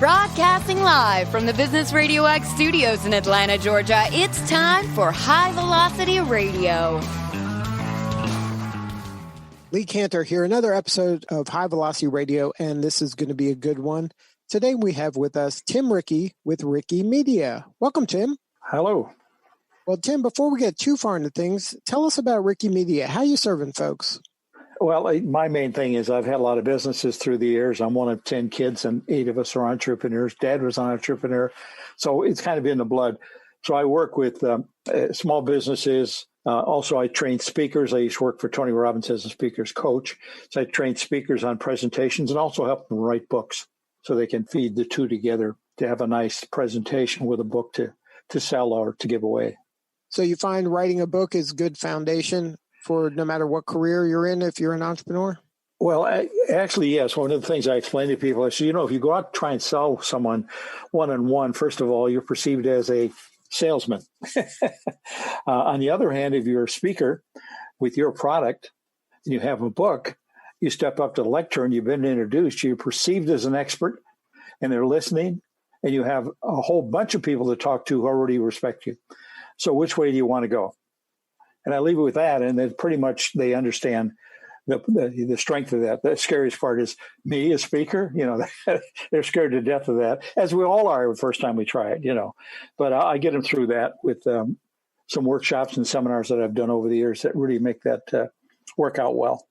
Broadcasting live from the Business RadioX studios in Atlanta, Georgia, it's time for High Velocity Radio. Lee Cantor here, another episode of High Velocity Radio, and this is going to be a good one. Today we have with us Tim Ricke with Ricke Media. Welcome, Tim. Hello. Well, Tim, before we get too far into things, tell us about Ricke Media. How are you serving folks? Well, my main thing is I've had a lot of businesses through the years. I'm one of 10 kids, and 8 of us are entrepreneurs. Dad was an entrepreneur, so it's kind of in the blood. So I work with small businesses. Also, I train speakers. I used to work for Tony Robbins as a speaker's coach. So I train speakers on presentations and also help them write books so they can feed the two together to have a nice presentation with a book to sell or to give away. So you find writing a book is good foundation for no matter what career you're in if you're an entrepreneur? Well, actually, yes. One of the things I explain to people is, if you go out and try and sell someone one-on-one, first of all, you're perceived as a salesman. On the other hand, if you're a speaker with your product and you have a book, you step up to the lectern, you've been introduced, you're perceived as an expert, and they're listening, and you have a whole bunch of people to talk to who already respect you. So which way do you want to go? And I leave it with that, and then pretty much they understand the strength of that. The scariest part is me, a speaker, they're scared to death of that, as we all are the first time we try it, But I get them through that with some workshops and seminars that I've done over the years that really make that work out well.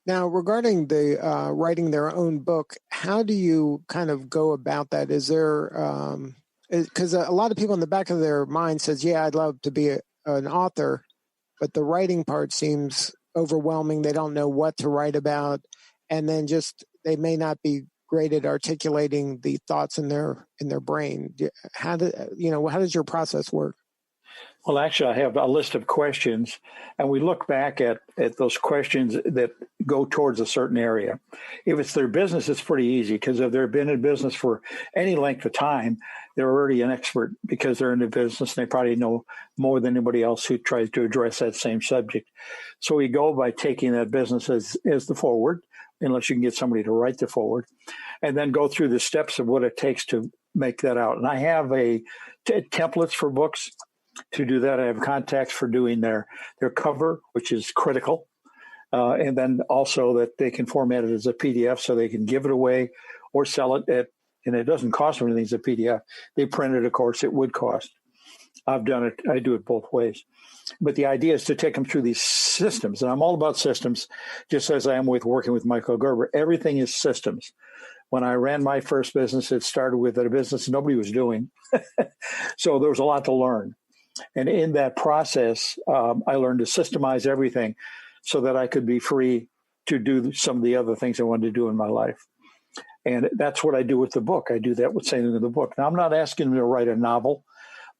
Now, regarding the writing their own book, how do you kind of go about that? Is there, because a lot of people in the back of their mind says, yeah, I'd love to be an author, but the writing part seems overwhelming. They don't know what to write about. And then they may not be great at articulating the thoughts in their brain. How does your process work? Well, actually, I have a list of questions, and we look back at those questions that go towards a certain area. If it's their business, it's pretty easy, because if they've been in business for any length of time, they're already an expert because they're in the business, and they probably know more than anybody else who tries to address that same subject. So we go by taking that business as the forward, unless you can get somebody to write the forward, and then go through the steps of what it takes to make that out. And I have templates for books. To do that, I have contacts for doing their cover, which is critical. And then also that they can format it as a PDF so they can give it away or sell it and it doesn't cost them anything as a PDF. They print it, of course, it would cost. I've done it. I do it both ways. But the idea is to take them through these systems. And I'm all about systems, just as I am with working with Michael Gerber. Everything is systems. When I ran my first business, it started with a business nobody was doing. So there was a lot to learn. And in that process, I learned to systemize everything so that I could be free to do some of the other things I wanted to do in my life. And that's what I do with the book. I do that with saying in the book. Now, I'm not asking them to write a novel.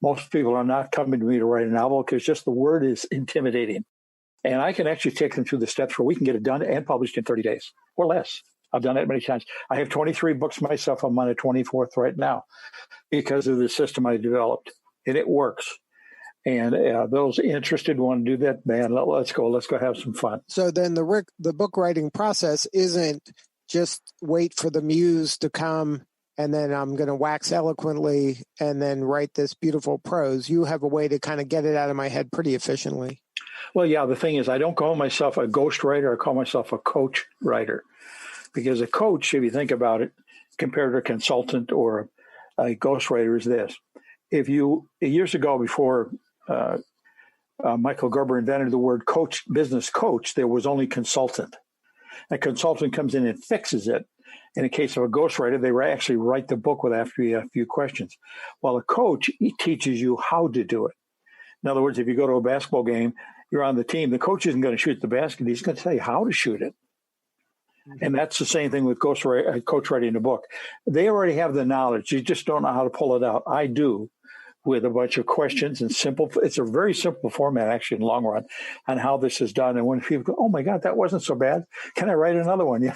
Most people are not coming to me to write a novel because just the word is intimidating. And I can actually take them through the steps where we can get it done and published in 30 days or less. I've done it many times. I have 23 books myself. I'm on a 24th right now because of the system I developed. And it works. And those interested want to do that, man, let's go have some fun. So then the book writing process isn't just wait for the muse to come and then I'm going to wax eloquently and then write this beautiful prose. You have a way to kind of get it out of my head pretty efficiently. Well, yeah, the thing is I don't call myself a ghostwriter. I call myself a coach writer, because a coach, if you think about it, compared to a consultant or a ghostwriter, is this. If you, years ago before Michael Gerber invented the word business coach, there was only consultant. A consultant comes in and fixes it. In the case of a ghostwriter, they actually write the book with after you a few questions. While a coach, he teaches you how to do it. In other words, if you go to a basketball game, you're on the team, the coach isn't going to shoot the basket. He's going to tell you how to shoot it. And that's the same thing with coach writing a book. They already have the knowledge. You just don't know how to pull it out. I do, with a bunch of questions and it's a very simple format, actually, in the long run, on how this is done. And when people go, oh my God, that wasn't so bad. Can I write another one?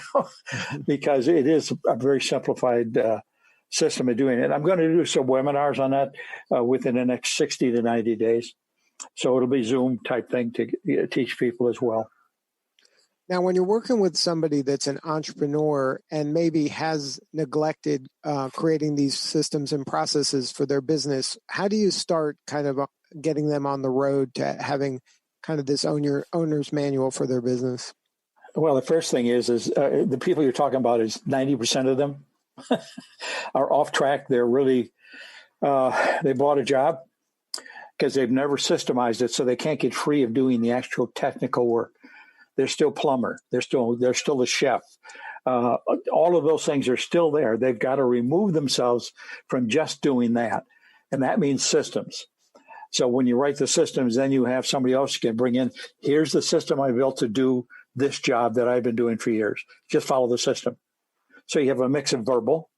Because it is a very simplified system of doing it. I'm going to do some webinars on that within the next 60 to 90 days. So it'll be Zoom type thing to teach people as well. Now, when you're working with somebody that's an entrepreneur and maybe has neglected creating these systems and processes for their business, how do you start kind of getting them on the road to having kind of this owner's manual for their business? Well, the first thing is the people you're talking about is 90% of them are off track. They're really, they bought a job because they've never systemized it, so they can't get free of doing the actual technical work. They're still plumber. They're still the chef. All of those things are still there. They've got to remove themselves from just doing that, and that means systems. So when you write the systems, then you have somebody else you can bring in. Here's the system I built to do this job that I've been doing for years. Just follow the system. So you have a mix of verbal,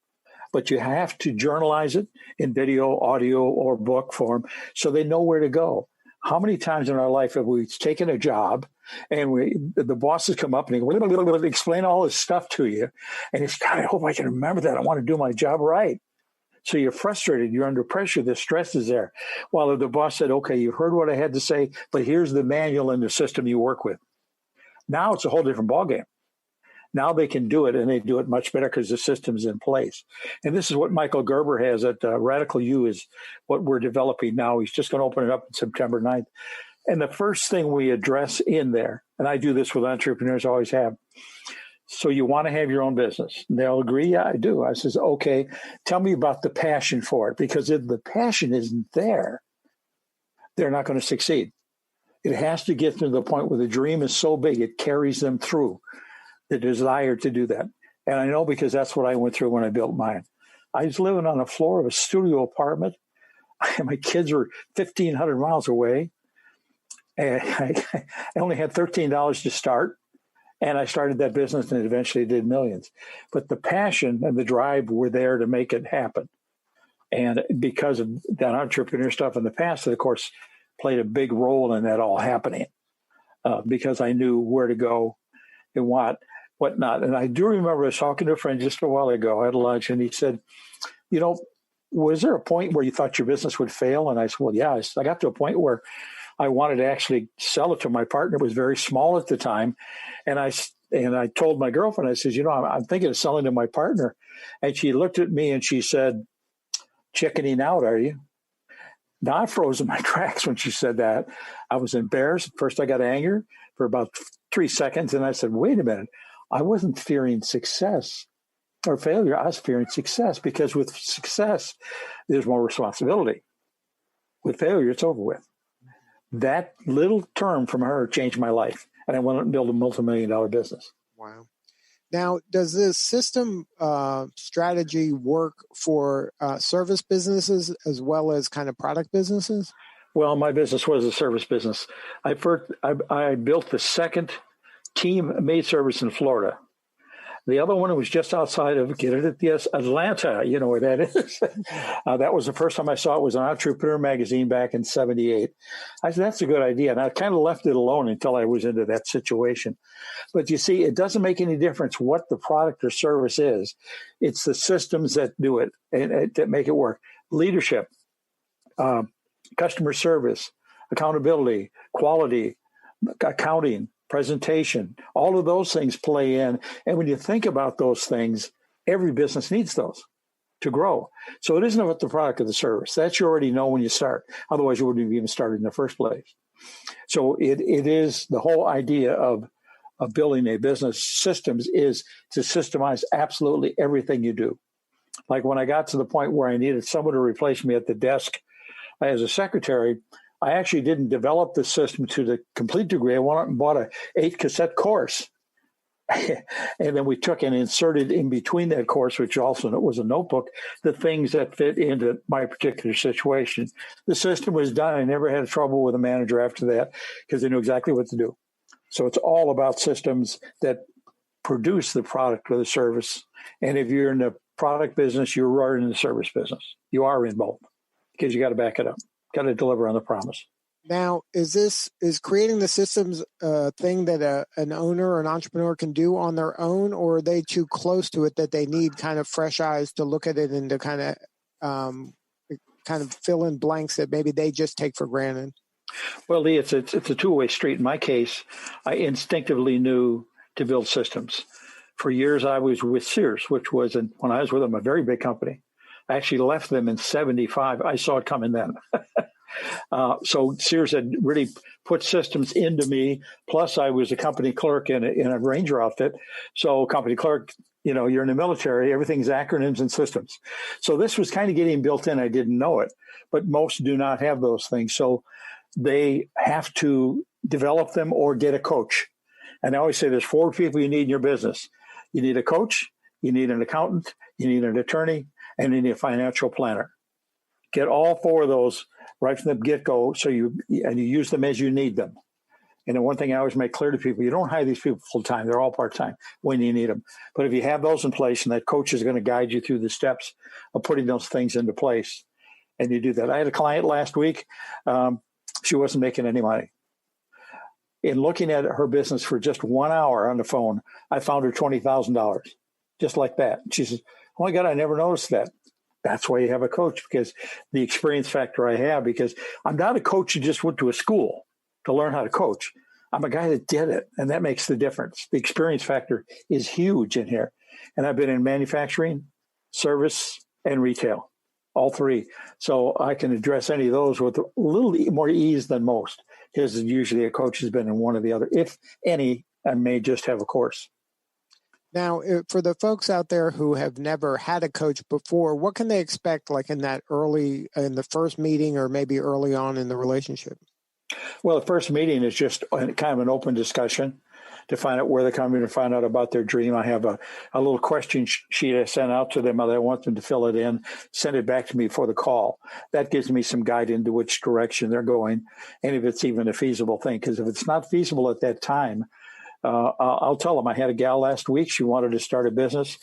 but you have to journalize it in video, audio, or book form so they know where to go. How many times in our life have we taken a job and the bosses come up and they explain all this stuff to you, and it's, God, I hope I can remember that. I want to do my job right. So you're frustrated. You're under pressure. The stress is there. While the boss said, okay, you heard what I had to say, but here's the manual and the system you work with. Now it's a whole different ballgame. Now they can do it, and they do it much better because the system's in place. And this is what Michael Gerber has at Radical U is what we're developing now. He's just going to open it up on September 9th. And the first thing we address in there, and I do this with entrepreneurs, always have, so you want to have your own business? And they'll agree, yeah, I do. I says, okay, tell me about the passion for it, because if the passion isn't there, they're not going to succeed. It has to get to the point where the dream is so big, it carries them through the desire to do that. And I know because that's what I went through when I built mine. I was living on the floor of a studio apartment. My kids were 1,500 miles away. And I only had $13 to start. And I started that business and eventually did millions. But the passion and the drive were there to make it happen. And because of that entrepreneur stuff in the past, of course, played a big role in that all happening because I knew where to go and what not. And I do remember I was talking to a friend just a while ago at lunch, and he said, you know, was there a point where you thought your business would fail? And I said, well, yeah, I got to a point where I wanted to actually sell it to my partner. It was very small at the time. And I told my girlfriend, I said, you know, I'm thinking of selling to my partner. And she looked at me and she said, chickening out, are you? Now, I froze in my tracks when she said that. I was embarrassed. First, I got angry for about 3 seconds. And I said, wait a minute. I wasn't fearing success or failure. I was fearing success, because with success, there's more responsibility. With failure, it's over with. That little term from her changed my life. And I went and built a multi-million-dollar business. Wow. Now, does this system strategy work for service businesses as well as kind of product businesses? Well, my business was a service business. I built the second team-made service in Florida. The other one was just outside of, Atlanta. You know where that is. That was the first time I saw it. Was an Entrepreneur magazine back in '78. I said, that's a good idea. And I kind of left it alone until I was into that situation. But you see, it doesn't make any difference what the product or service is. It's the systems that do it and that make it work. Leadership, customer service, accountability, quality, accounting, presentation, all of those things play in. And when you think about those things, every business needs those to grow. So it isn't about the product or the service. That you already know when you start. Otherwise, you wouldn't have even started in the first place. So it is the whole idea of building a business systems is to systemize absolutely everything you do. Like when I got to the point where I needed someone to replace me at the desk as a secretary, I actually didn't develop the system to the complete degree. I went out and bought an 8-cassette course. And then we took and inserted in between that course, which also was a notebook, the things that fit into my particular situation. The system was done. I never had trouble with a manager after that because they knew exactly what to do. So it's all about systems that produce the product or the service. And if you're in the product business, you are in the service business. You are in both because you got to back it up. Got to deliver on the promise. Now, is creating the systems a thing that an owner or an entrepreneur can do on their own, or are they too close to it that they need kind of fresh eyes to look at it and to kind of fill in blanks that maybe they just take for granted? Well, Lee, it's a two-way street. In my case, I instinctively knew to build systems. For years, I was with Sears, which was, when I was with them, a very big company. I actually left them in 75. I saw it coming then. So Sears had really put systems into me. Plus, I was a company clerk in a Ranger outfit. So company clerk, you're in the military, everything's acronyms and systems. So this was kind of getting built in. I didn't know it, but most do not have those things. So they have to develop them or get a coach. And I always say there's 4 people you need in your business. You need a coach, you need an accountant, you need an attorney, and you need a financial planner. Get all 4 of those right from the get-go, so you use them as you need them. And the one thing I always make clear to people, you don't hire these people full-time. They're all part-time when you need them. But if you have those in place, and that coach is going to guide you through the steps of putting those things into place, and you do that. I had a client last week. She wasn't making any money. In looking at her business for just 1 hour on the phone, I found her $20,000, just like that. She says, "Oh my God, I never noticed that." That's why you have a coach, because the experience factor I have, because I'm not a coach who just went to a school to learn how to coach. I'm a guy that did it, and that makes the difference. The experience factor is huge in here. And I've been in manufacturing, service, and retail, all 3. So I can address any of those with a little more ease than most, because usually a coach has been in one or the other. If any, I may just have a course. Now, for the folks out there who have never had a coach before, what can they expect, like in the first meeting, or maybe early on in the relationship? Well, the first meeting is just kind of an open discussion to find out where they're coming, to find out about their dream. I have a little question sheet I sent out to them. I want them to fill it in, send it back to me for the call. That gives me some guide into which direction they're going, and if it's even a feasible thing. Because if it's not feasible at that time, I'll tell them. I had a gal last week. She wanted to start a business.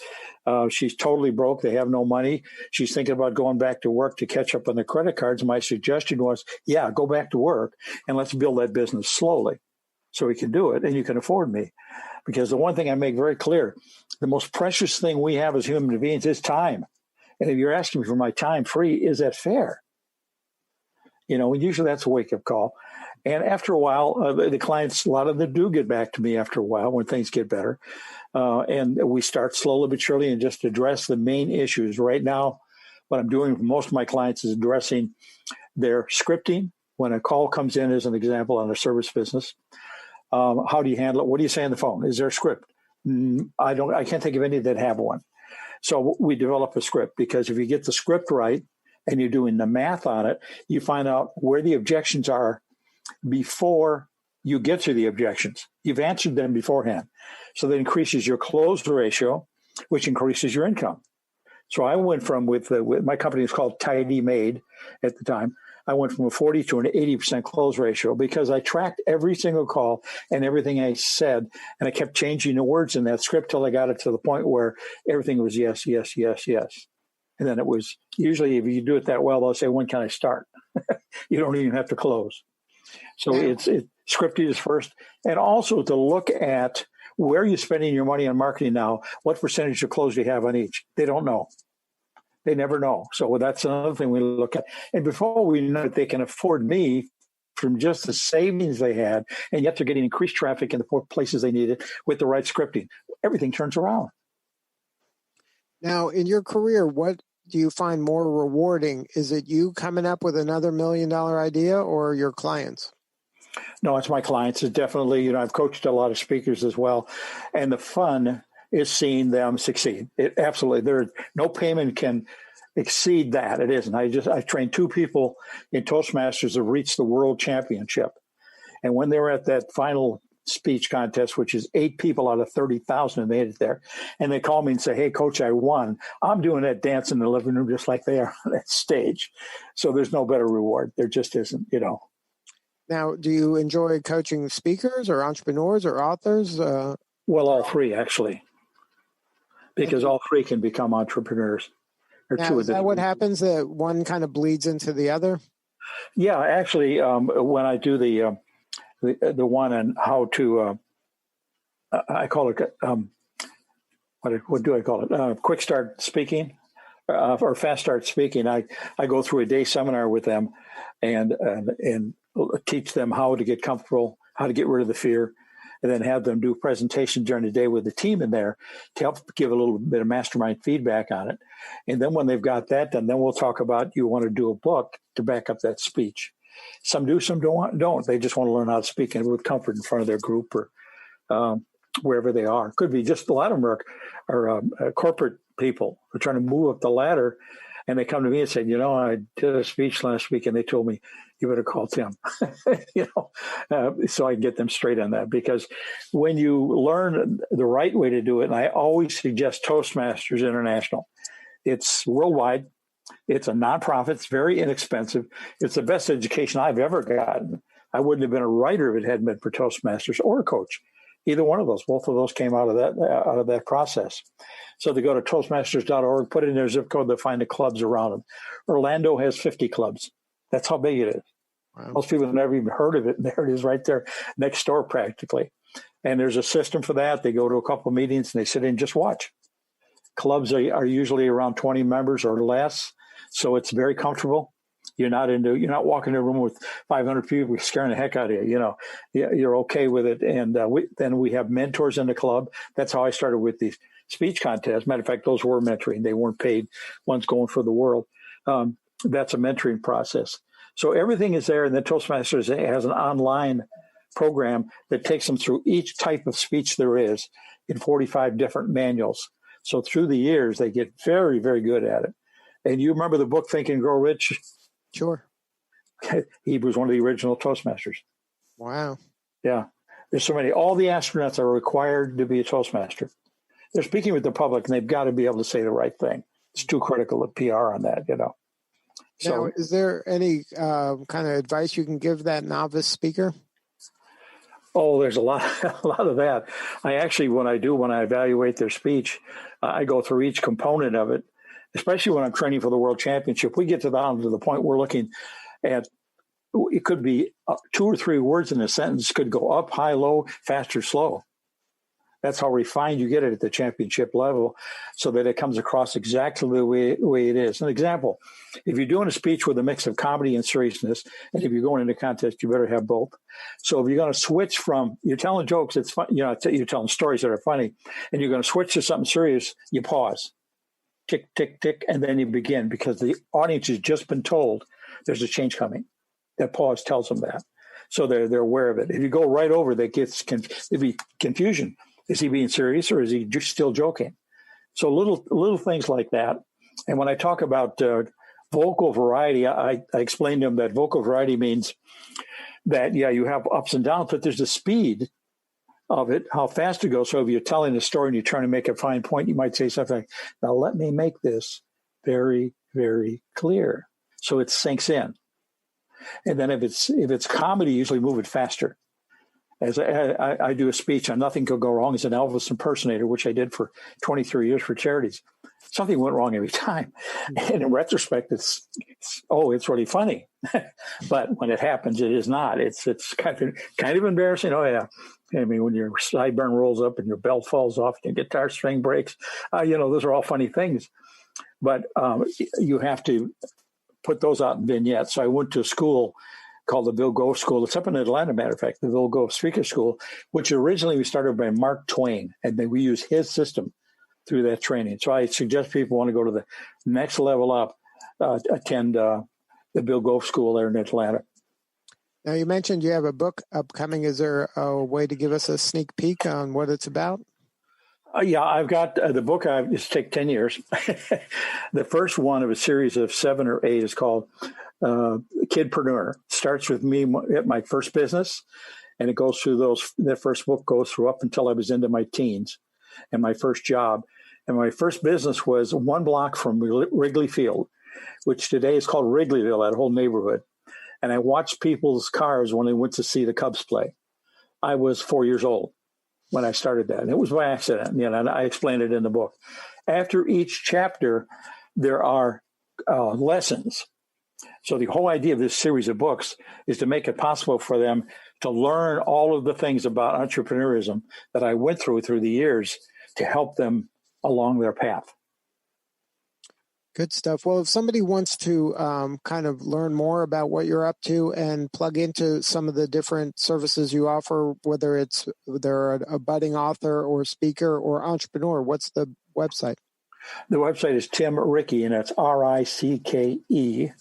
She's totally broke. They have no money. She's thinking about going back to work to catch up on the credit cards. My suggestion was, go back to work and let's build that business slowly so we can do it and you can afford me. Because the one thing I make very clear, the most precious thing we have as human beings is time. And if you're asking me for my time free, is that fair? Usually that's a wake-up call. And after a while, the clients, a lot of them do get back to me after a while when things get better. And we start slowly but surely and just address the main issues. Right now, what I'm doing for most of my clients is addressing their scripting. When a call comes in, as an example, on a service business, how do you handle it? What do you say on the phone? Is there a script? I can't think of any that have one. So we develop a script, because if you get the script right and you're doing the math on it, you find out where the objections are before you get to the objections. You've answered them beforehand. So that increases your close ratio, which increases your income. So I went from, with my company is called Tidy Made at the time, I went from a 40 to an 80% close ratio, because I tracked every single call and everything I said, and I kept changing the words in that script till I got it to the point where everything was yes, yes, yes, yes. And then it was, usually if you do it that well, they'll say, when can I start? You don't even have to close. So it's scripted is first. And also to look at where you're spending your money on marketing now, what percentage of close do you have on each? They don't know. They never know. So that's another thing we look at. And before we know it, they can afford me from just the savings they had, and yet they're getting increased traffic in the places they need it with the right scripting. Everything turns around. Now, in your career, what do you find more rewarding? Is it you coming up with another $1 million idea, or your clients? No, it's my clients. It's definitely, I've coached a lot of speakers as well. And the fun is seeing them succeed. It absolutely, no payment can exceed that. It isn't. I trained 2 people in Toastmasters who reached the world championship. And when they were at that final speech contest, which is 8 people out of 30,000 made it there, and they call me and say, "Hey, coach, I won." I'm doing that dance in the living room just like they are on that stage. So there's no better reward. There just isn't, Now, do you enjoy coaching speakers or entrepreneurs or authors? Well, all 3, actually, because all 3 can become entrepreneurs. Now, is that what happens, that one kind of bleeds into the other? Yeah, actually, when I do the one on how to, I call it, what do I call it? Quick start speaking or fast start speaking. I go through a day seminar with them and teach them how to get comfortable, how to get rid of the fear, and then have them do presentations during the day with the team in there to help give a little bit of mastermind feedback on it. And then when they've got that done, then we'll talk about you want to do a book to back up that speech. Some do, some don't. They just want to learn how to speak with comfort in front of their group or wherever they are. Could be just a lot of them are corporate people who are trying to move up the ladder, and they come to me and say, I did a speech last week, and they told me, you better call Tim, so I can get them straight on that. Because when you learn the right way to do it, and I always suggest Toastmasters International. It's worldwide. It's a nonprofit. It's very inexpensive. It's the best education I've ever gotten. I wouldn't have been a writer if it hadn't been for Toastmasters or a coach. Either one of those. Both of those came out of that process. So they go to Toastmasters.org, put in their zip code, they'll find the clubs around them. Orlando has 50 clubs. That's how big it is. Wow. Most people have never even heard of it. And there it is right there next door practically. And there's a system for that. They go to a couple of meetings and they sit in and just watch. Clubs are usually around 20 members or less. So it's very comfortable. You're not walking in a room with 500 people scaring the heck out of you. You're okay with it. And then we have mentors in the club. That's how I started with these speech contests. Matter of fact, those were mentoring. They weren't paid. One's going for the world. That's a mentoring process. So everything is there. And then Toastmasters has an online program that takes them through each type of speech there is in 45 different manuals. So through the years, they get very, very good at it. And you remember the book Think and Grow Rich? Sure. He was one of the original Toastmasters. Wow. Yeah. There's so many. All the astronauts are required to be a Toastmaster. They're speaking with the public, and they've got to be able to say the right thing. It's too critical of PR on that, So, now, is there any kind of advice you can give that novice speaker? Oh, there's a lot of that. I actually, when I evaluate their speech, I go through each component of it, especially when I'm training for the World Championship. We get down to the point we're looking at, it could be 2 or 3 words in a sentence, could go up, high, low, fast, or slow. That's how refined you get it at the championship level so that it comes across exactly the way it is. An example, if you're doing a speech with a mix of comedy and seriousness, and if you're going into a contest, you better have both. So if you're going to switch from, you're telling jokes, it's fun, you're telling stories that are funny, and you're going to switch to something serious, you pause, tick, tick, tick, and then you begin because the audience has just been told there's a change coming. That pause tells them that. So they're aware of it. If you go right over, that gets it'd be confusion. Is he being serious or is he just still joking? So little things like that. And when I talk about vocal variety, I explain to them that vocal variety means that, you have ups and downs, but there's the speed of it, how fast it goes. So if you're telling a story and you're trying to make a fine point, you might say something like, now let me make this very, very clear. So it sinks in. And then if it's comedy, usually move it faster. As I do a speech on Nothing Could Go Wrong as an Elvis impersonator, which I did for 23 years for charities. Something went wrong every time. And in retrospect, it's really funny. But when it happens, it is not. It's kind of embarrassing. Oh, yeah. I mean, when your sideburn rolls up and your belt falls off and your guitar string breaks, those are all funny things. But you have to put those out in vignettes. So I went to a school called the Bill Gove School. It's up in Atlanta, matter of fact, the Bill Gove Speaker School, which originally was started by Mark Twain, and then we use his system through that training. So I suggest people want to go to the next level up, attend the Bill Gove School there in Atlanta. Now, you mentioned you have a book upcoming. Is there a way to give us a sneak peek on what it's about? I've got the book. It's take 10 years. The first one of a series of 7 or 8 is called Kidpreneur. It starts with me at my first business, and it goes through that first book goes through up until I was into my teens and my first job. And my first business was 1 block from Wrigley Field, which today is called Wrigleyville, that whole neighborhood. And I watched people's cars when they went to see the Cubs play. I was 4 years old when I started that. And it was by accident, and I explained it in the book. After each chapter, there are lessons. So the whole idea of this series of books is to make it possible for them to learn all of the things about entrepreneurism that I went through the years to help them along their path. Good stuff. Well, if somebody wants to kind of learn more about what you're up to and plug into some of the different services you offer, whether they're a budding author or speaker or entrepreneur, what's the website? The website is Tim Ricke, and that's RICKE.com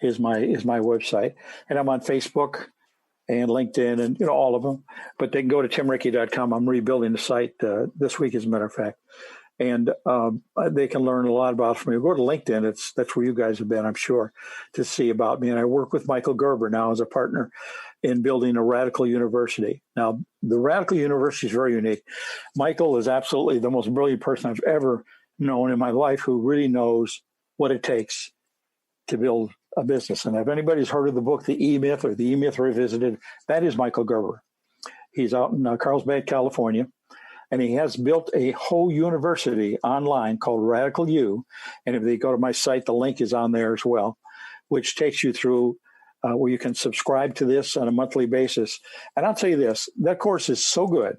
is my website. And I'm on Facebook and LinkedIn and all of them. But they can go to timricke.com. I'm rebuilding the site this week, as a matter of fact. And they can learn a lot about from me. Go to LinkedIn. That's where you guys have been, I'm sure, to see about me. And I work with Michael Gerber now as a partner in building a radical university. Now, the radical university is very unique. Michael is absolutely the most brilliant person I've ever known in my life who really knows what it takes to build a business. And if anybody's heard of the book, The E-Myth or The E-Myth Revisited, that is Michael Gerber. He's out in Carlsbad, California. And he has built a whole university online called Radical U. And if they go to my site, the link is on there as well, which takes you through where you can subscribe to this on a monthly basis. And I'll tell you this, that course is so good.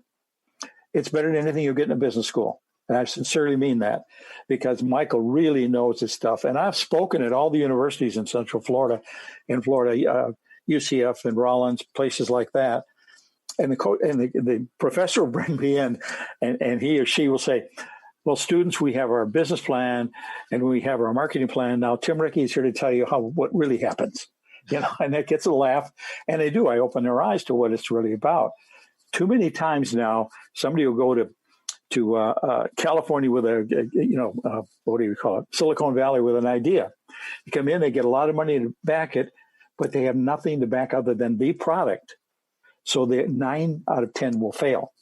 It's better than anything you'll get in a business school. And I sincerely mean that because Michael really knows his stuff. And I've spoken at all the universities in Central Florida, UCF and Rollins, places like that. And the professor will bring me in, and he or she will say, well, students, we have our business plan and we have our marketing plan. Now, Tim Ricke is here to tell you what really happens. And that gets a laugh. And they do. I open their eyes to what it's really about. Too many times now, somebody will go to California with what do you call it? Silicon Valley with an idea. You come in, they get a lot of money to back it, but they have nothing to back other than the product. So the 9 out of 10 will fail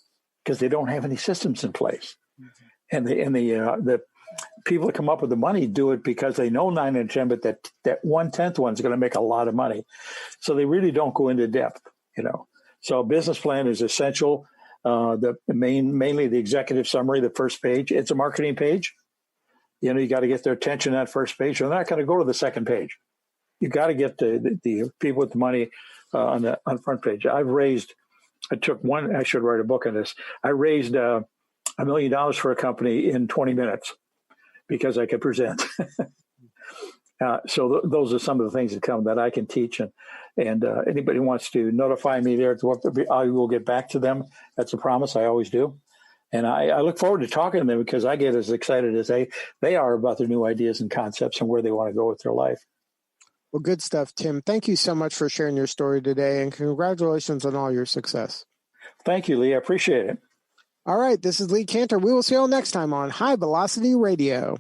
because they don't have any systems in place. Mm-hmm. And the people that come up with the money do it because they know 9 out of 10, but that 1/10 one's going to make a lot of money. So they really don't go into depth, So a business plan is essential. Mainly the executive summary, the first page. It's a marketing page. You got to get their attention on that first page. They're not going to go to the second page. You got to get the people with the money on the front page. I should write a book on this. I raised $1 million for a company in 20 minutes because I could present. So those are some of the things that I can teach. And anybody wants to notify me there, I will get back to them. That's a promise. I always do. And I look forward to talking to them because I get as excited as they are about their new ideas and concepts and where they want to go with their life. Well, good stuff, Tim. Thank you so much for sharing your story today, and congratulations on all your success. Thank you, Lee. I appreciate it. All right, this is Lee Cantor. We will see you all next time on High Velocity Radio.